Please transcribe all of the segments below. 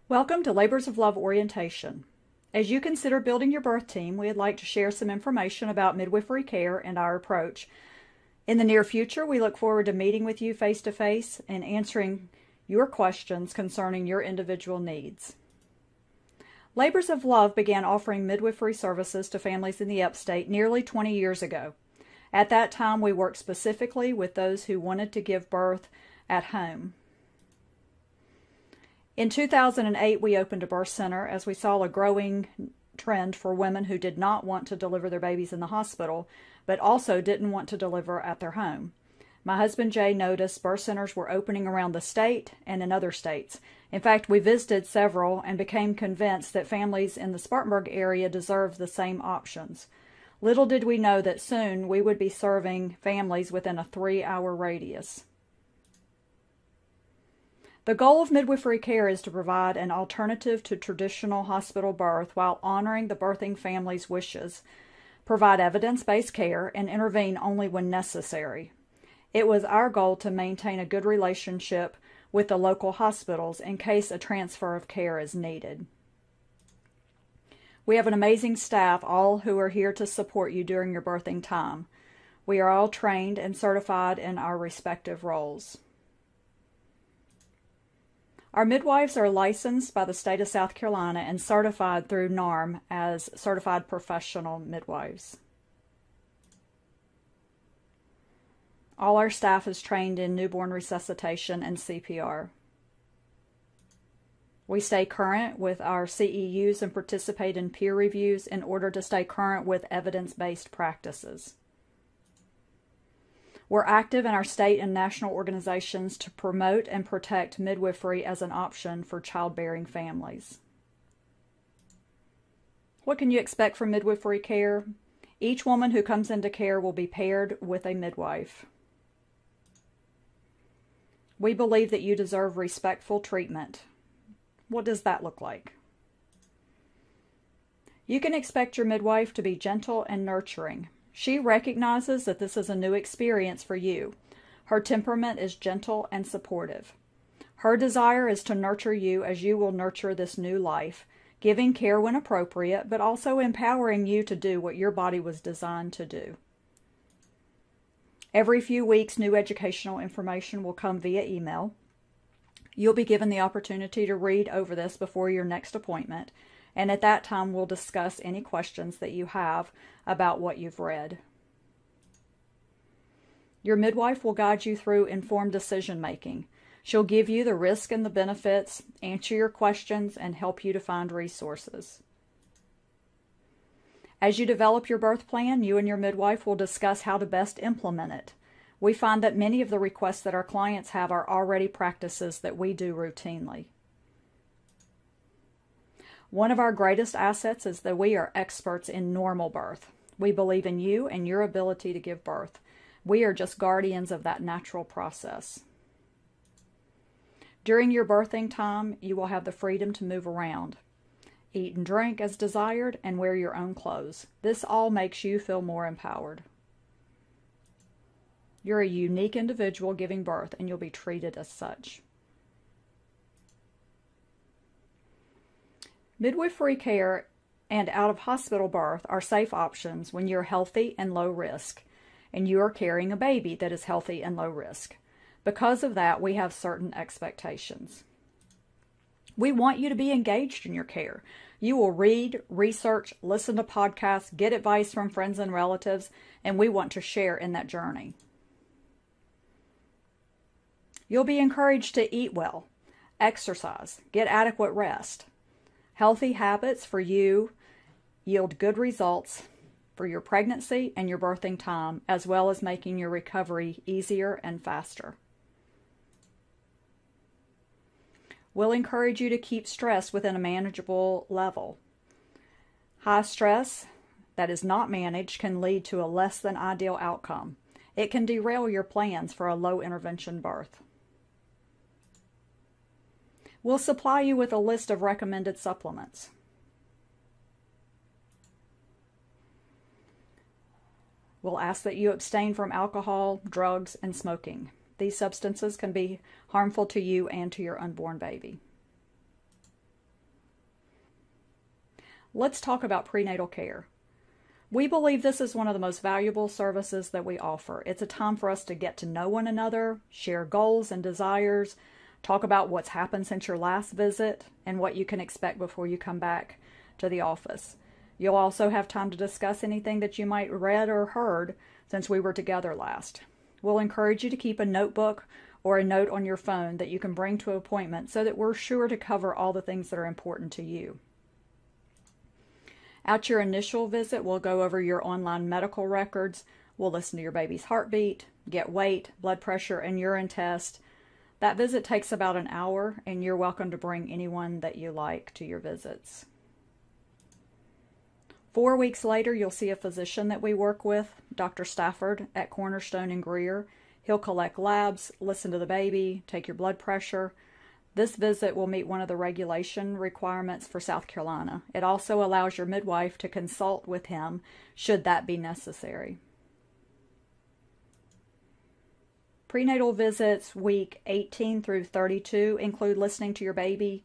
Welcome to Labors of Love Orientation. As you consider building your birth team, we would like to share some information about midwifery care and our approach. In the near future, we look forward to meeting with you face-to-face and answering your questions concerning your individual needs. Labors of Love began offering midwifery services to families in the upstate nearly 20 years ago. At that time, we worked specifically with those who wanted to give birth at home. In 2008, we opened a birth center as we saw a growing trend for women who did not want to deliver their babies in the hospital, but also didn't want to deliver at their home. My husband Jay noticed birth centers were opening around the state and in other states. In fact, we visited several and became convinced that families in the Spartanburg area deserved the same options. Little did we know that soon we would be serving families within a 3-hour radius. The goal of midwifery care is to provide an alternative to traditional hospital birth while honoring the birthing family's wishes, provide evidence-based care, and intervene only when necessary. It was our goal to maintain a good relationship with the local hospitals in case a transfer of care is needed. We have an amazing staff, all who are here to support you during your birthing time. We are all trained and certified in our respective roles. Our midwives are licensed by the state of South Carolina and certified through NARM as certified professional midwives. All our staff is trained in newborn resuscitation and CPR. We stay current with our CEUs and participate in peer reviews in order to stay current with evidence-based practices. We're active in our state and national organizations to promote and protect midwifery as an option for childbearing families. What can you expect from midwifery care? Each woman who comes into care will be paired with a midwife. We believe that you deserve respectful treatment. What does that look like? You can expect your midwife to be gentle and nurturing. She recognizes that this is a new experience for you. Her temperament is gentle and supportive. Her desire is to nurture you as you will nurture this new life, giving care when appropriate, but also empowering you to do what your body was designed to do. Every few weeks, new educational information will come via email. You'll be given the opportunity to read over this before your next appointment, and at that time we'll discuss any questions that you have about what you've read. Your midwife will guide you through informed decision making. She'll give you the risk and the benefits, answer your questions, and help you to find resources. As you develop your birth plan, you and your midwife will discuss how to best implement it. We find that many of the requests that our clients have are already practices that we do routinely. One of our greatest assets is that we are experts in normal birth. We believe in you and your ability to give birth. We are just guardians of that natural process. During your birthing time, you will have the freedom to move around, eat and drink as desired, and wear your own clothes. This all makes you feel more empowered. You're a unique individual giving birth, and you'll be treated as such. Midwifery care and out-of-hospital birth are safe options when you're healthy and low risk, and you are carrying a baby that is healthy and low risk. Because of that, we have certain expectations. We want you to be engaged in your care. You will read, research, listen to podcasts, get advice from friends and relatives, and we want to share in that journey. You'll be encouraged to eat well, exercise, get adequate rest. Healthy habits for you yield good results for your pregnancy and your birthing time, as well as making your recovery easier and faster. We'll encourage you to keep stress within a manageable level. High stress that is not managed can lead to a less than ideal outcome. It can derail your plans for a low intervention birth. We'll supply you with a list of recommended supplements. We'll ask that you abstain from alcohol, drugs, and smoking. These substances can be harmful to you and to your unborn baby. Let's talk about prenatal care. We believe this is one of the most valuable services that we offer. It's a time for us to get to know one another, share goals and desires, talk about what's happened since your last visit, and what you can expect before you come back to the office. You'll also have time to discuss anything that you might read or heard since we were together last. We'll encourage you to keep a notebook or a note on your phone that you can bring to an appointment so that we're sure to cover all the things that are important to you. At your initial visit, we'll go over your online medical records. We'll listen to your baby's heartbeat, get weight, blood pressure, and urine test. That visit takes about an hour, and you're welcome to bring anyone that you like to your visits. 4 weeks later, you'll see a physician that we work with, Dr. Stafford at Cornerstone and Greer. He'll collect labs, listen to the baby, take your blood pressure. This visit will meet one of the regulation requirements for South Carolina. It also allows your midwife to consult with him should that be necessary. Prenatal visits week 18 through 32 include listening to your baby,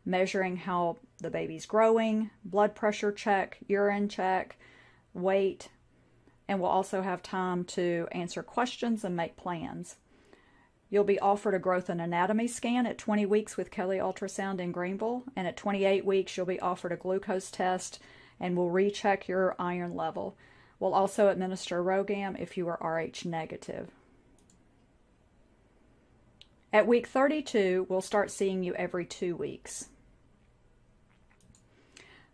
measuring how the baby's growing, blood pressure check, urine check, weight, and we'll also have time to answer questions and make plans. You'll be offered a growth and anatomy scan at 20 weeks with Kelly Ultrasound in Greenville, and at 28 weeks you'll be offered a glucose test and we'll recheck your iron level. We'll also administer RhoGAM if you are Rh negative. At week 32, we'll start seeing you every 2 weeks.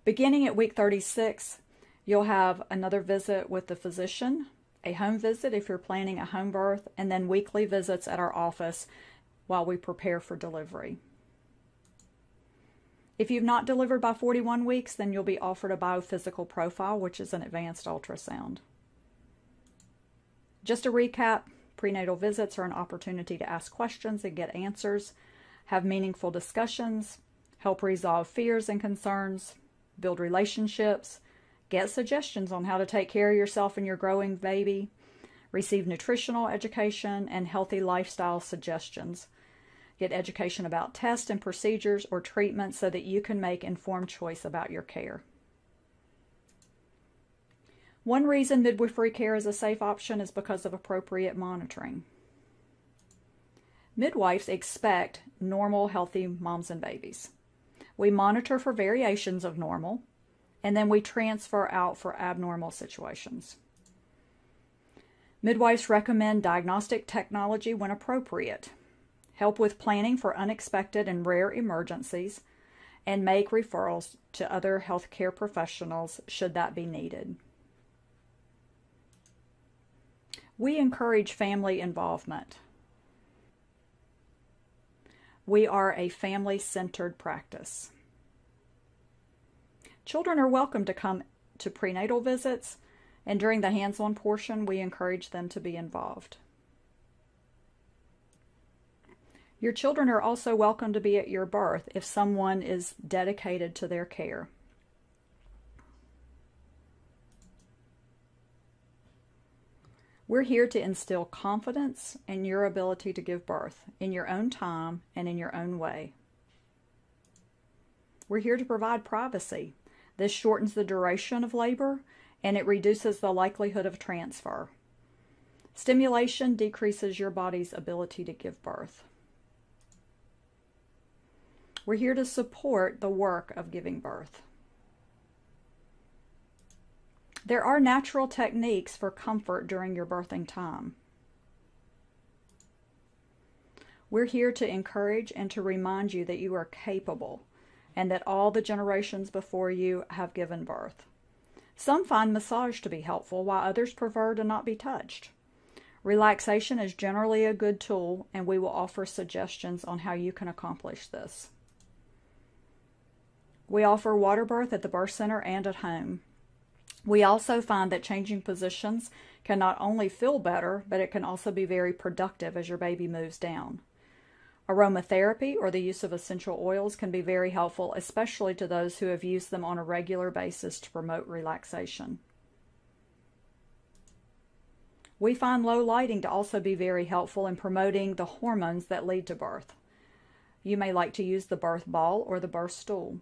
Beginning at week 36, you'll have another visit with the physician, a home visit if you're planning a home birth, and then weekly visits at our office while we prepare for delivery. If you've not delivered by 41 weeks, then you'll be offered a biophysical profile, which is an advanced ultrasound. Just to recap, prenatal visits are an opportunity to ask questions and get answers, have meaningful discussions, help resolve fears and concerns, build relationships, get suggestions on how to take care of yourself and your growing baby, receive nutritional education and healthy lifestyle suggestions, get education about tests and procedures or treatments so that you can make informed choice about your care. One reason midwifery care is a safe option is because of appropriate monitoring. Midwives expect normal, healthy moms and babies. We monitor for variations of normal, and then we transfer out for abnormal situations. Midwives recommend diagnostic technology when appropriate, help with planning for unexpected and rare emergencies, and make referrals to other healthcare professionals should that be needed. We encourage family involvement. We are a family-centered practice. Children are welcome to come to prenatal visits, and during the hands-on portion, we encourage them to be involved. Your children are also welcome to be at your birth if someone is dedicated to their care. We're here to instill confidence in your ability to give birth in your own time and in your own way. We're here to provide privacy. This shortens the duration of labor and it reduces the likelihood of transfer. Stimulation decreases your body's ability to give birth. We're here to support the work of giving birth. There are natural techniques for comfort during your birthing time. We're here to encourage and to remind you that you are capable and that all the generations before you have given birth. Some find massage to be helpful, while others prefer to not be touched. Relaxation is generally a good tool, and we will offer suggestions on how you can accomplish this. We offer water birth at the birth center and at home. We also find that changing positions can not only feel better, but it can also be very productive as your baby moves down. Aromatherapy or the use of essential oils can be very helpful, especially to those who have used them on a regular basis to promote relaxation. We find low lighting to also be very helpful in promoting the hormones that lead to birth. You may like to use the birth ball or the birth stool.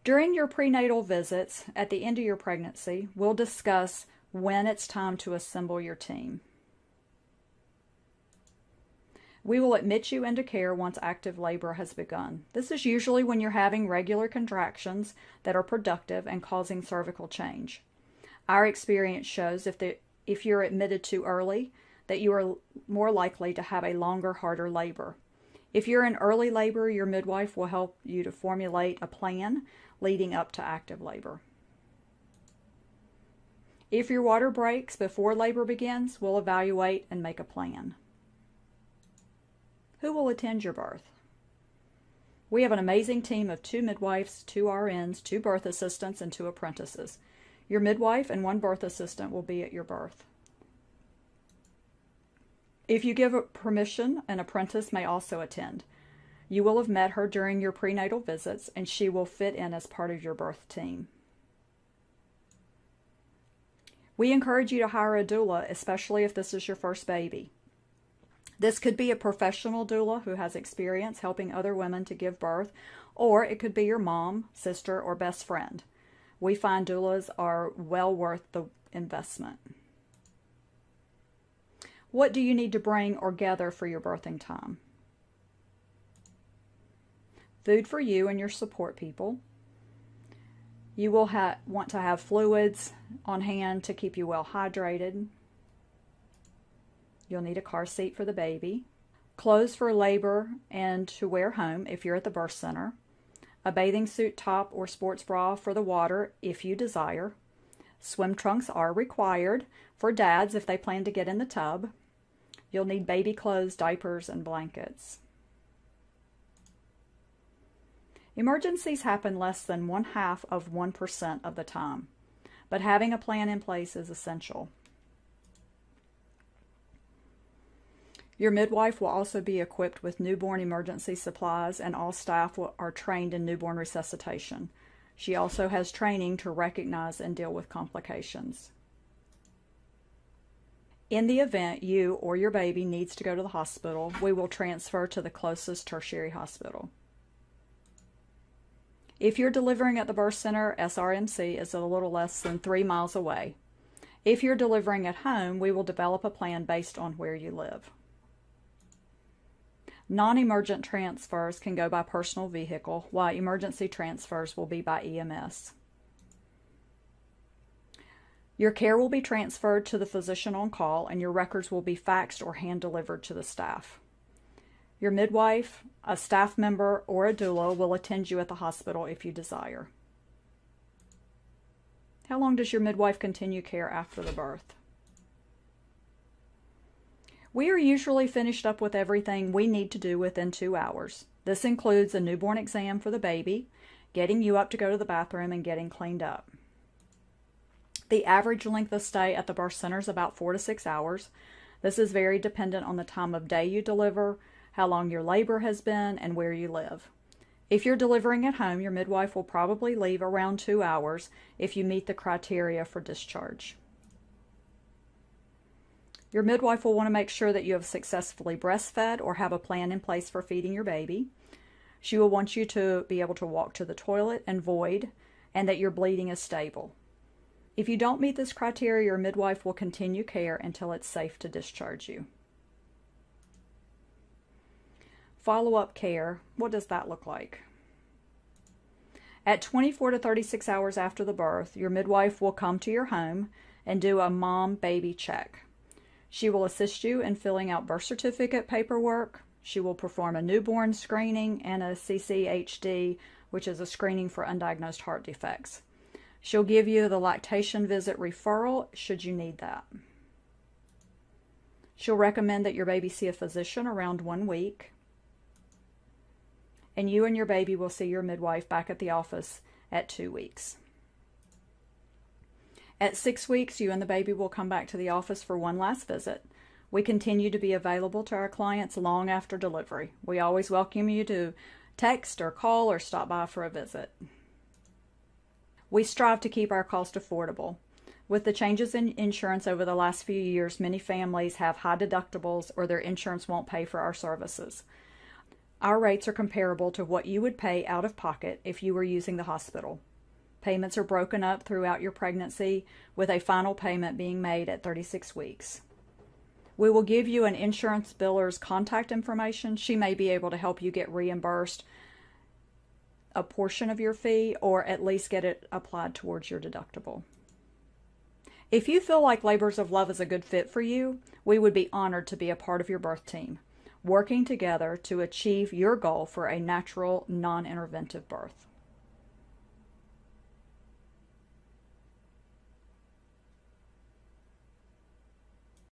During your prenatal visits at the end of your pregnancy, we'll discuss when it's time to assemble your team. We will admit you into care once active labor has begun. This is usually when you're having regular contractions that are productive and causing cervical change. Our experience shows if you're admitted too early, that you are more likely to have a longer, harder labor. If you're in early labor, your midwife will help you to formulate a plan leading up to active labor. If your water breaks before labor begins, we'll evaluate and make a plan. Who will attend your birth? We have an amazing team of 2 midwives, 2 RNs, 2 birth assistants, and 2 apprentices. Your midwife and 1 birth assistant will be at your birth. If you give permission, an apprentice may also attend. You will have met her during your prenatal visits, and she will fit in as part of your birth team. We encourage you to hire a doula, especially if this is your first baby. This could be a professional doula who has experience helping other women to give birth, or it could be your mom, sister, or best friend. We find doulas are well worth the investment. What do you need to bring or gather for your birthing time? Food for you and your support people. You will want to have fluids on hand to keep you well hydrated. You'll need a car seat for the baby. Clothes for labor and to wear home if you're at the birth center. A bathing suit top or sports bra for the water if you desire. Swim trunks are required for dads if they plan to get in the tub. You'll need baby clothes, diapers, and blankets. Emergencies happen less than 0.5% of the time, but having a plan in place is essential. Your midwife will also be equipped with newborn emergency supplies, and all staff are trained in newborn resuscitation. She also has training to recognize and deal with complications. In the event you or your baby needs to go to the hospital, we will transfer to the closest tertiary hospital. If you're delivering at the birth center, SRMC is a little less than 3 miles away. If you're delivering at home, we will develop a plan based on where you live. Non-emergent transfers can go by personal vehicle, while emergency transfers will be by EMS. Your care will be transferred to the physician on call, and your records will be faxed or hand-delivered to the staff. Your midwife, a staff member, or a doula will attend you at the hospital if you desire. How long does your midwife continue care after the birth? We are usually finished up with everything we need to do within 2 hours. This includes a newborn exam for the baby, getting you up to go to the bathroom, and getting cleaned up. The average length of stay at the birth center is about 4 to 6 hours. This is very dependent on the time of day you deliver, how long your labor has been, and where you live. If you're delivering at home, your midwife will probably leave around 2 hours if you meet the criteria for discharge. Your midwife will want to make sure that you have successfully breastfed or have a plan in place for feeding your baby. She will want you to be able to walk to the toilet and void, and that your bleeding is stable. If you don't meet this criteria, your midwife will continue care until it's safe to discharge you. Follow-up care, what does that look like? At 24 to 36 hours after the birth, your midwife will come to your home and do a mom-baby check. She will assist you in filling out birth certificate paperwork. She will perform a newborn screening and a CCHD, which is a screening for undiagnosed heart defects. She'll give you the lactation visit referral should you need that. She'll recommend that your baby see a physician around 1 week. And you and your baby will see your midwife back at the office at 2 weeks. At 6 weeks, you and the baby will come back to the office for one last visit. We continue to be available to our clients long after delivery. We always welcome you to text or call or stop by for a visit. We strive to keep our cost affordable. With the changes in insurance over the last few years, many families have high deductibles or their insurance won't pay for our services. Our rates are comparable to what you would pay out of pocket if you were using the hospital. Payments are broken up throughout your pregnancy, with a final payment being made at 36 weeks. We will give you an insurance biller's contact information. She may be able to help you get reimbursed a portion of your fee, or at least get it applied towards your deductible. If you feel like Labors of Love is a good fit for you, we would be honored to be a part of your birth team, working together to achieve your goal for a natural, non-interventive birth.